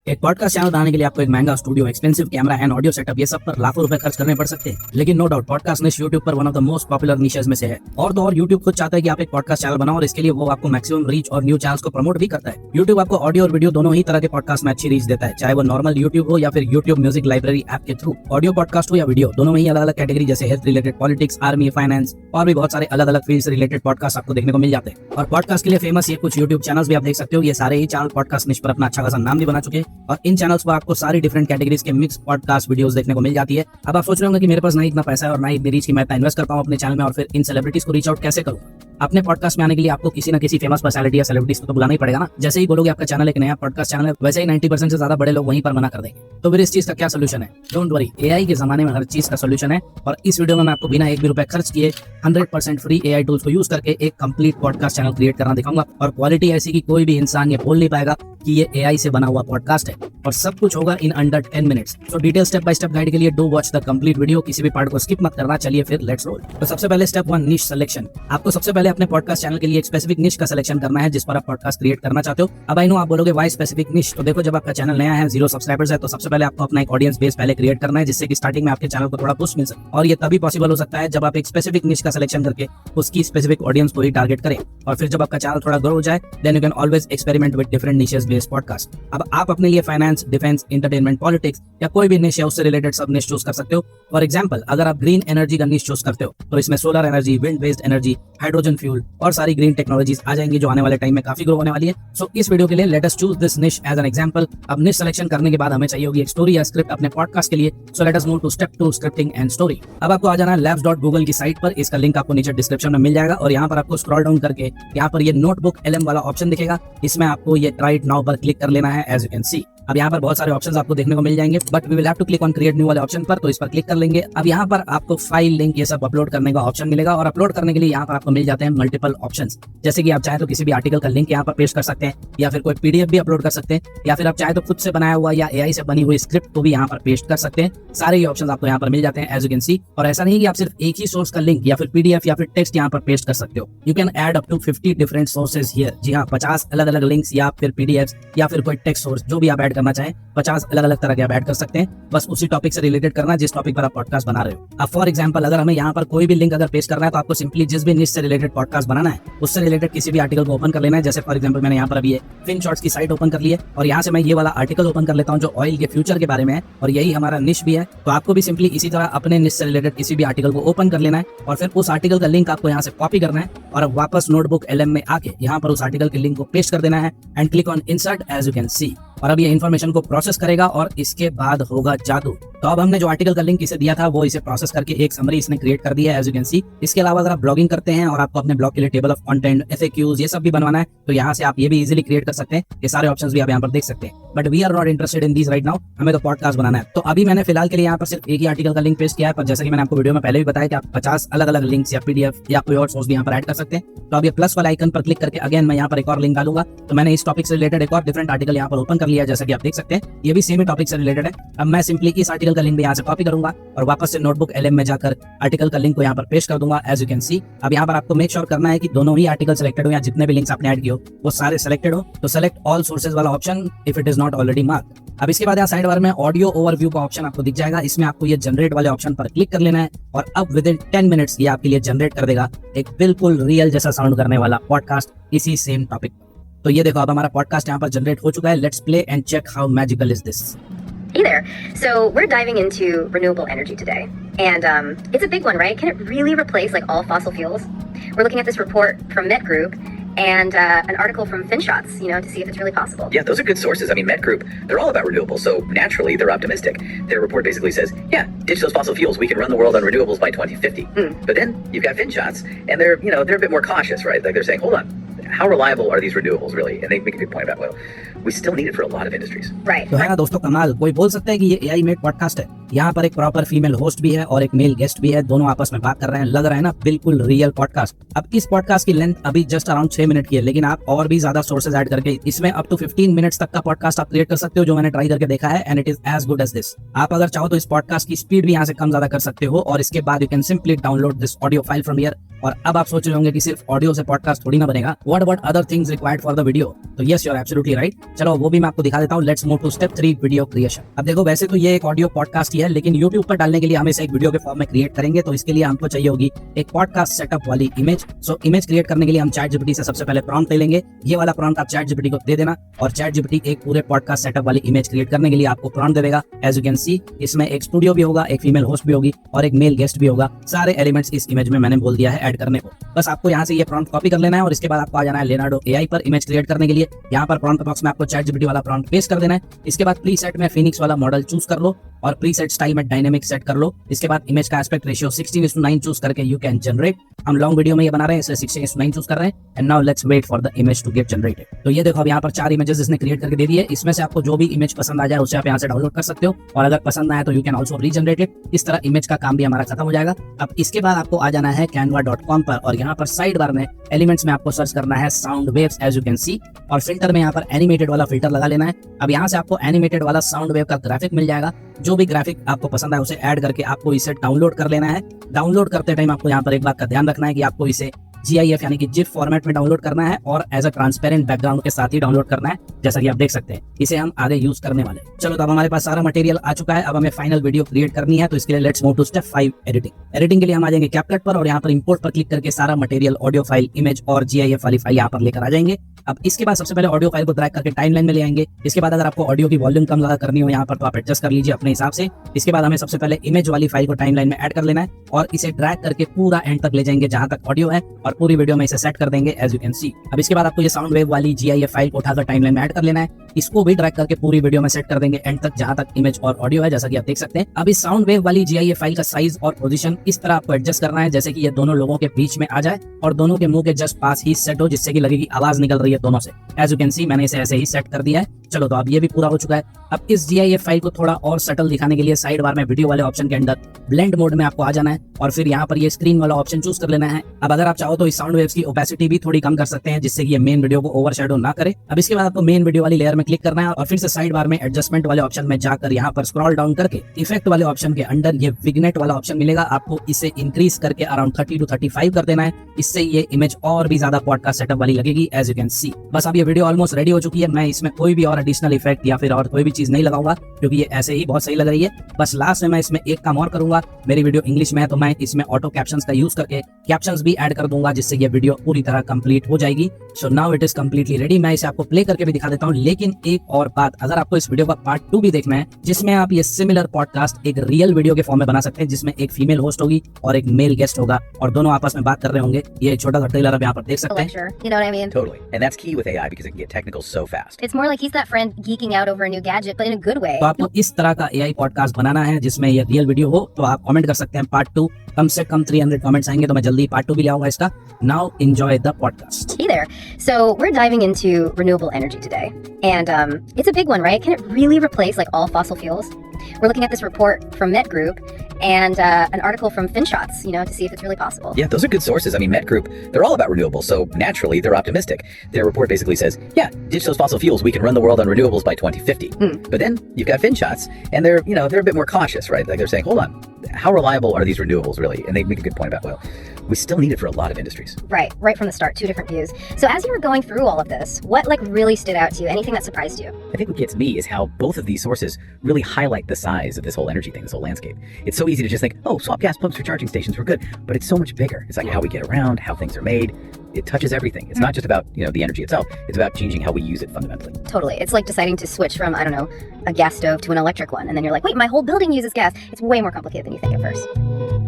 एक podcast channel बनाने के लिए आपको एक महंगा studio, expensive camera and audio setup, ये सब पर लाखों रुपए खर्च करने पड़ सकते हैं। लेकिन नो डाउट पॉडकास्ट निश यूट्यूब पर one of the most popular niches में से है। और तो और यूट्यूब खुद चाहता है कि आप एक पॉडकास्ट चैनल बनाओ और इसके लिए वो आपको मैक्सिमम रीच और न्यू चैनल्स को प्रमोट भी करता है। यूट्यूब आपको ऑडियो और वीडियो दोनों ही तरह के पॉडकास्ट में अच्छी रीच देता है, चाहे वो नॉर्मल यूट्यूब हो या फिर यूट्यूब म्यूजिक लाइब्रेरी ऐप के थ्रू। ऑडियो पॉडकास्ट हो या वीडियो, दोनों में ही अलग अलग कैटेगरी जैसे health related, politics, army, finance और भी बहुत सारे अलग अलग फील्ड से रिलेटेड पॉडकास्ट आपको देखने को मिल जाते हैं। और पॉडकास्ट के लिए फेमस ये कुछ यूट्यूब चैनल्स भी आप देख सकते हो। ये सारे ही चैनल पॉडकास्ट निश पर अपना अच्छा खासा नाम भी बना चुके हैं और इन चैनल्स पर आपको सारी डिफरेंट कैटेगरीज के मिक्स पॉडकास्ट वीडियोस देखने को मिल जाती है। अब आप सोच रहे होंगे कि मेरे पास नहीं इतना पैसा है और ना इतनी रीच की मैं इतना इन्वेस्ट कर पाऊं अपने चैनल में, और फिर इन सेलिब्रिटीज को रीच आउट कैसे करूं। अपने पॉडकास्ट में आने के लिए आपको किसी ना किसी फेमस पर्सनालिटी या सेलिब्रिटीज को तो बुलाना ही पड़ेगा ना। जैसे ही बोलोगे आपका चैनल एक नया पॉडकास्ट चैनल है, वैसे ही 90% से ज्यादा बड़े लोग वहीं पर मना कर देंगे। तो फिर इस चीज का क्या सोल्यूशन है? डोंट वरी, एआई के जमाने में हर चीज का सोल्यूशन है। और इस वीडियो में मैं आपको बिना एक भी रुपए खर्च किए 100% फ्री एआई टूल्स को यूज करके एक कंप्लीट पॉडकास्ट चैनल क्रिएट करना दिखाऊंगा। और क्वालिटी ऐसी कि कोई भी इंसान ये बोल नहीं पाएगा कि ये एआई से बना हुआ पॉडकास्ट है, और सब कुछ होगा इन अंडर 10 मिनट्स। तो detail step by step guide के लिए do watch the complete video, किसी भी पार्ट को स्किप मत करना। चलिए फिर लेट्स रोल। तो सबसे पहले स्टेप 1, निश सिलेक्शन। आपको सबसे पहले अपने पॉडकास्ट चैनल के लिए एक स्पेसिफिक निश का सिलेक्शन करना है जिस पर आप पॉडकास्ट क्रिएट करना चाहते हो। अब आई नो आप बोलोगे व्हाई स्पेसिफिक निश? तो देखो, जब आपका चैनल नया है, 0 सब्सक्राइबर्स है, तो सबसे पहले आपको अपना एक ऑडियंस बेस पहले क्रिएट करना है जिससे कि स्टार्टिंग में आपके चैनल को थोड़ा बूस्ट मिल सके। और ये तभी पॉसिबल हो सकता है जब आप एक स्पेसिफिक निश का सिलेक्शन करके उसकी स्पेसिफिक ऑडियंस को ही टारगेट करें। और फिर जब आपका चैनल थोड़ा ग्रो हो जाए, then you can always experiment with different niches based podcast. अब आप अपने लिए फाइनेंस, डिफेंस, एंटरटेनमेंट, पॉलिटिक्स या कोई भी निश है उससे रिलेटेड सब निश चूज कर सकते हो। फॉर एग्जांपल, अगर आप ग्रीन एनर्जी का निश चूज करते हो तो इसमें solar energy, wind based energy, hydrogen fuel और सारी ग्रीन टेक्नोलॉजीज आ जाएंगी जो आने वाले टाइम में काफी ग्रो होने वाली है। सो इस वीडियो के लिए लेट अस चूज दिस निश एज एन एग्जांपल। अब निश सिलेक्शन करने के बाद हमें चाहिए होगी एक स्टोरी या स्क्रिप्ट अपने पॉडकास्ट के लिए। So let us move to step 2, scripting and story. अब आपको आ जाना है labs.google की साइट पर। इसका लिंक आपको नीचे डिस्क्रिप्शन में मिल जाएगा और यहाँ पर आपको स्क्रॉल डाउन करके यहाँ पर ये नोटबुक LM वाला ऑप्शन दिखेगा। इसमें आपको ये राइट नाउ पर क्लिक कर लेना है। एज यू कैन सी, अब यहाँ पर बहुत सारे ऑप्शंस आपको देखने को मिल जाएंगे, but we will have to click on create new वाले ऑप्शन पर। तो इस पर क्लिक कर लेंगे। अब यहाँ पर आपको फाइल, लिंक, ये सब अपलोड करने का ऑप्शन मिलेगा। और अपलोड करने के लिए यहाँ पर आपको मिल जाते हैं मल्टीपल ऑप्शंस। जैसे कि आप चाहे तो किसी भी आर्टिकल का लिंक यहाँ पर पेस्ट कर सकते हैं, या फिर कोई PDF भी अपलोड कर सकते हैं, या फिर आप चाहे तो खुद से बनाया हुआ या AI से बनी हुई स्क्रिप्ट को भी यहाँ पर पेस्ट कर सकते हैं। सारे ये ऑप्शन आपको यहाँ पर मिल जाते हैं एज यू कैन सी। और ऐसा नहीं कि आप सिर्फ एक ही सोर्स का लिंक या फिर PDF या फिर टेक्स्ट यहाँ पर पेस्ट कर सकते हो। You can add up to 50 different sources here. जी हाँ, 50 अलग अलग लिंक्स या फिर PDFs या फिर कोई टेक्स्ट सोर्स जो भी आप ऐड करना चाहें, 50 अलग अलग तरह के आप ऐड कर सकते हैं। बस उसी टॉपिक से रिलेटेड करना जिस टॉपिक पर आप पॉडकास्ट बना रहे हो। अब फॉर एग्जांपल, अगर हमें यहाँ पर कोई भी लिंक अगर पेस्ट करना है तो आपको सिंपली जिस भी निश से रिलेटेड पॉडकास्ट बनाना है उससे रिलेटेड किसी भी आर्टिकल को ओपन कर लेना है। जैसे फॉर एग्जांपल मैंने यहाँ पर अभी ये FinShots की साइट ओपन कर ली है और यहाँ से मैं ये वाला आर्टिकल ओपन कर लेता हूँ जो ऑयल के फ्यूचर के बारे में है, और यही हमारा निश भी है। तो आपको भी सिंपली इसी तरह अपने निश से रिलेटेड किसी भी आर्टिकल को ओपन कर लेना है और फिर उस आर्टिकल का लिंक आपको यहाँ से कॉपी करना है और अब वापस नोटबुक LM में आके यहाँ पर उस आर्टिकल के लिंक को पेस्ट कर देना है and click on insert as you can see. और अब ये इन्फॉर्मेशन को प्रोसेस करेगा और इसके बाद होगा जादू। तो अब हमने जो आर्टिकल का लिंक इसे दिया था वो इसे प्रोसेस करके एक समरी इसने क्रिएट कर दिया है एज यू कैन सी। इसके अलावा अगर आप ब्लॉगिंग करते हैं और आपको अपने ब्लॉग के लिए टेबल ऑफ कंटेंट, FAQs ये सब भी बनवाना है तो यहाँ से आप ये भी इजीली क्रिएट कर सकते हैं। ये सारे ऑप्शंस भी आप यहाँ पर देख सकते हैं, but we are not interested in these right now. हमें तो पॉडकास्ट बनाना है। तो अभी मैंने फिलहाल के लिए यहाँ पर सिर्फ एक ही आर्टिकल का लिंक पेस्ट किया है, पर जैसे कि मैंने आपको वीडियो में पहले भी बताया कि आप 50 अलग अलग लिंक्स या PDF या कोई और सोर्स भी यहाँ पर ऐड कर सकते हैं। तो अब ये प्लस वाला आइकन पर क्लिक करके अगेन मैं यहाँ पर एक और लिंक डालूंगा। तो मैंने इस टॉपिक से रिलेटेड एक और डिफरेंट आर्टिकल यहाँ पर ओपन कर लिया है, जैसा कि आप देख सकते हैं ये भी सेम टॉपिक से रिलेटेड है। अब मैं सिंपली इस आर्टिकल का लिंक यहाँ से कॉपी करूंगा और वापस से नोटबुक LM में जाकर आर्टिकल का लिंक को यहाँ पर पेस्ट कर दूंगा एज यू कैन सी। अब यहाँ पर आपको मेक श्योर करना है कि दोनों ही आर्टिकल सेलेक्टेड हो या जितने भी लिंक्स आपने ऐड किए हो वो सारे सेलेक्टेड हो। तो सेलेक्ट ऑल सोर्सेज वाला option if it is not already mark. अब इसके बाद यहाँ साइड बार में ऑडियो ओवरव्यू का ऑप्शन आपको दिख जाएगा। इसमें आपको ये जनरेट वाले ऑप्शन पर क्लिक कर लेना है और अब विद इन 10 मिनट्स ये आपके लिए जनरेट कर देगा एक बिल्कुल रियल जैसा साउंड करने वाला पॉडकास्ट इसी सेम टॉपिक। तो ये देखो, अब हमारा पॉडकास्ट यहाँ पर जनरेट हो चुका है। Let's play and check how magical is this. Hey there. So we're diving into renewable energy today. And it's a big one, right? Can it really replace like all fossil fuels? We're looking at this report from Met Group and an article from FinShots, to see if it's really possible. Yeah, those are good sources. I mean, Met Group, they're all about renewables, so naturally they're optimistic. Their report basically says, yeah, ditch those fossil fuels. We can run the world on renewables by 2050. But then you've got FinShots, and they're a bit more cautious, right? Like they're saying, hold on, how reliable are these renewables really? And they make a good point about, well, we still need it for a lot of industries. Right. तो है ना दोस्तों कमाल। कोई बोल सकता है कि ये AI मेड पॉडकास्ट है? यहाँ पर एक प्रॉपर फीमेल होस्ट भी है और एक मेल गेस्ट भी है, दोनों आपस में बात कर रहे हैं। लग रहा है ना बिल्कुल रियल पॉडकास्ट। अब इस पॉडकास्ट की लेंथ अभी जस्ट अराउंड 6 मिनट की है, लेकिन आप और भी ज्यादा सोर्सेज ऐड करके इसमें अप टू 15 मिनट्स तक का पॉडकास्ट आप क्रिएट कर सकते हो, जो मैंने ट्राई करके देखा है and it is as good as this. आप अगर चाहो तो इस पॉडकास्ट की स्पीड भी यहाँ से कम ज्यादा कर सकते हो और इसके बाद you can simply download this audio file from here. और अब आप सोच रहे होंगे कि सिर्फ ऑडियो से पॉडकास्ट थोड़ी ना बनेगा, what about other things required for the video? तो yes, you are absolutely right. चलो वो भी मैं आपको दिखा देता हूँ। Let's move to step 3, video creation. अब देखो, वैसे तो ये एक ऑडियो पॉडकास्ट ही है, लेकिन यूट्यूब पर डालने के लिए हम इसे एक वीडियो के फॉर्म में क्रिएट करेंगे, तो इसके लिए हमको चाहिए होगी एक पॉडकास्ट सेटअप वाली इमेज। सो इमेज क्रिएट करने के लिए हम ChatGPT से सबसे पहले प्रॉम्प्ट ले लेंगे। ये वाला प्रॉम्प्ट आप ChatGPT को दे देना और ChatGPT एक पूरे पॉडकास्ट सेटअप वाली इमेज क्रिएट करने के लिए आपको प्रॉम्प्ट देगा। एज यू कैन सी, इसमें एक स्टूडियो भी होगा, एक फीमेल होस्ट भी होगी और एक मेल गेस्ट भी होगा। सारे एलिमेंट्स इस इमेज में मैंने बोल दिया है ऐड करने को। बस आपको यहाँ से ये प्रॉम्प्ट कॉपी कर लेना है और इसके बाद आपको आ जाना है Leonardo AI पर इमेज क्रिएट करने के लिए। यहाँ पर प्रॉम्प्ट बॉक्स में आपको ChatGPT वाला प्रॉम्प्ट पेस्ट कर देना है। इसके बाद प्रीसेट में फिनिक्स वाला मॉडल चूज कर लो और प्रीसेट स्टाइल में डायनेमिक सेट कर लो। इसके बाद इमेज का एस्पेक्ट रेशियो 16:9 चूज करके यू कैन जनरेट। हम लॉन्ग वीडियो में ये बना रहे हैं, इसलिए 16:9 चूज कर रहे हैं। And now let's wait for the image to get generated. तो ये देखो, अब यहाँ पर 4 इमेजेस इसने क्रिएट करके दे दी है। इसमें से आपको जो भी इमेज पसंद आ जाए उसे आप यहाँ से डाउनलोड कर सकते हो और अगर पसंद आए तो you can also regenerate it. इस तरह इमेज का काम भी हमारा खत्म हो जाएगा। अब इसके बाद आपको आ जाना है canva.com पर और यहाँ पर साइड बार में एलिमेंट्स में आपको सर्च करना है sound waves, as you can see, और फिल्टर में यहाँ पर एनिमेटेड वाला फिल्टर लगा लेना है। अब यहाँ से आपको एनिमेटेड वाला साउंड वेव का ग्राफिक मिल जाएगा। जो भी ग्राफिक आपको पसंद है उसे ऐड करके आपको इसे डाउनलोड कर लेना है। डाउनलोड करते टाइम आपको यहाँ पर एक बात का ध्यान रखना है कि आपको इसे GIF यानी कि जिफ फॉर्मेट में डाउनलोड करना है और एज अ ट्रांसपेरेंट बैकग्राउंड के साथ ही डाउनलोड करना है, जैसा कि आप देख सकते हैं। इसे हम आगे यूज करने वाले हैं। चलो, तो अब हमारे पास सारा मटेरियल आ चुका है। अब हमें फाइनल वीडियो क्रिएट करनी है, तो इसके लिए let's move to step 5, editing. Editing के लिए हम आ जाएंगे CapCut पर और यहाँ पर इंपोर्ट पर क्लिक करके सारा मटेरियल, ऑडियो फाइल, इमेज और GIF वाली फाइल यहाँ पर लेकर आ जाएंगे। अब इसके बाद सबसे पहले ऑडियो फाइल को ड्रैग करके टाइमलाइन में ले आएंगे। इसके बाद अगर आपको ऑडियो की वॉल्यूम कम ज्यादा करनी हो यहाँ पर, तो आप एडजस्ट कर लीजिए अपने हिसाब से। इसके बाद हमें सबसे पहले इमेज वाली फाइल को टाइमलाइन में ऐड कर लेना है और इसे ड्रैग करके पूरा एंड तक ले जाएंगे जहां तक ऑडियो है और पूरी वीडियो में इसे सेट कर देंगे, एज यू कैन सी। अब इसके बाद आपको ये साउंड वेव वाली GIF फाइल को उठाकर टाइमलाइन में ऐड कर लेना है। इसको भी ड्रैग करके पूरी वीडियो में सेट कर देंगे एंड तक जहां तक इमेज और ऑडियो है, जैसा कि आप देख सकते हैं। अब इस साउंड वेव वाली GIF फाइल का साइज और पोजीशन इस तरह आपको एडजस्ट करना है जैसे कि ये दोनों लोगों के बीच में आ जाए और दोनों के मुंह के जस्ट पास ही सेट हो, जिससे कि लगे कि आवाज निकल रही है दोनों से। एज यू कैन सी, मैंने इसे ऐसे ही सेट कर दिया है। चलो, तो अब ये भी पूरा हो चुका है। अब इस GIF फाइल को थोड़ा और सटल दिखाने के लिए साइड बार में वीडियो वाले ऑप्शन के अंदर ब्लेंड मोड में आपको आ जाना है और फिर यहाँ पर ये स्क्रीन वाला ऑप्शन चूज कर लेना है। अब अगर आप चाहो तो इस साउंड वेव्स की ओपेसिटी भी थोड़ी कम कर सकते हैं, जिससे कि ये मेन वीडियो को ओवरशैडो ना करे। अब इसके बाद आपको मेन वीडियो वाली लेयर में क्लिक करना है और फिर से साइड बार में एडजस्टमेंट वाले ऑप्शन में जाकर यहाँ पर स्क्रॉल डाउन करके इफेक्ट वाले ऑप्शन के अंदर ये विग्नेट वाला ऑप्शन मिलेगा। आपको इसे इंक्रीज करके अराउंड 30 to 35 कर देना है। इससे ये इमेज और भी ज्यादा पॉडकास्ट सेटअप वाली लगेगी, एज यू कैन सी। बस अब ये वीडियो ऑलमोस्ट रेडी हो चुकी है। मैं इसमें कोई भी और एडिशनल इफेक्ट या फिर और कोई भी चीज नहीं लगाऊंगा, क्योंकि ये ऐसे ही बहुत सही लग रही है। बस लास्ट में मैं इसमें एक काम और करूंगा। मेरी वीडियो इंग्लिश में है तो मैं इसमें ऑटो कैप्शंस का यूज करके कैप्शंस भी ऐड कर दूंगा, जिससे ये वीडियो पूरी तरह कंप्लीट हो जाएगी। So now it is completely ready. मैं इसे आपको प्ले करके भी दिखा देता हूँ। लेकिन एक और बात, अगर आपको इस वीडियो का पार्ट 2 भी देखना है, जिसमें आप ये सिमिलर पॉडकास्ट एक रियल वीडियो के फॉर्म में बना सकते हैं, जिसमें एक फीमेल होस्ट होगी और एक मेल गेस्ट होगा और दोनों आपस में बात कर रहे होंगे, ये छोटा सा ट्रेलर आप यहाँ पर देख सकते हैं। lecture. You know what I mean? Totally. And that's key with AI because it can get technical so fast. It's more like he's that friend geeking out over a new gadget, but in a good way. तो आपको इस तरह का AI podcast बनाना है जिसमें ये real video हो, तो आप कमेंट कर सकते हैं पार्ट 2। कम से कम 300 कमेंट्स आएंगे तो मैं जल्दी पार्ट 2 भी ले आऊंगा इसका। Now enjoy the podcast. Hey there. So we're diving into renewable energy today, and it's a big one, right? Can it really replace like all fossil fuels? We're looking at this report from Met Group and an article from FinShots, to see if it's really possible. Yeah, those are good sources. I mean, Met Group, they're all about renewables, so naturally they're optimistic. Their report basically says, yeah, ditch those fossil fuels, we can run the world on renewables by 2050. But then you've got FinShots, and they're a bit more cautious, right? Like they're saying, hold on, how reliable are these renewables really? And they make a good point about oil. We still need it for a lot of industries. Right from the start, two different views. So as you were going through all of this, what really stood out to you? Anything that surprised you? I think what gets me is how both of these sources really highlight the size of this whole energy thing, this whole landscape. It's so easy to just think, oh, swap gas pumps for charging stations, we're good. But it's so much bigger. It's like how we get around, how things are made. It touches everything. It's not just about, the energy itself. It's about changing how we use it fundamentally. Totally. It's like deciding to switch from, I don't know, a gas stove to an electric one. And then you're like, wait, my whole building uses gas. It's way more complicated than you think at first.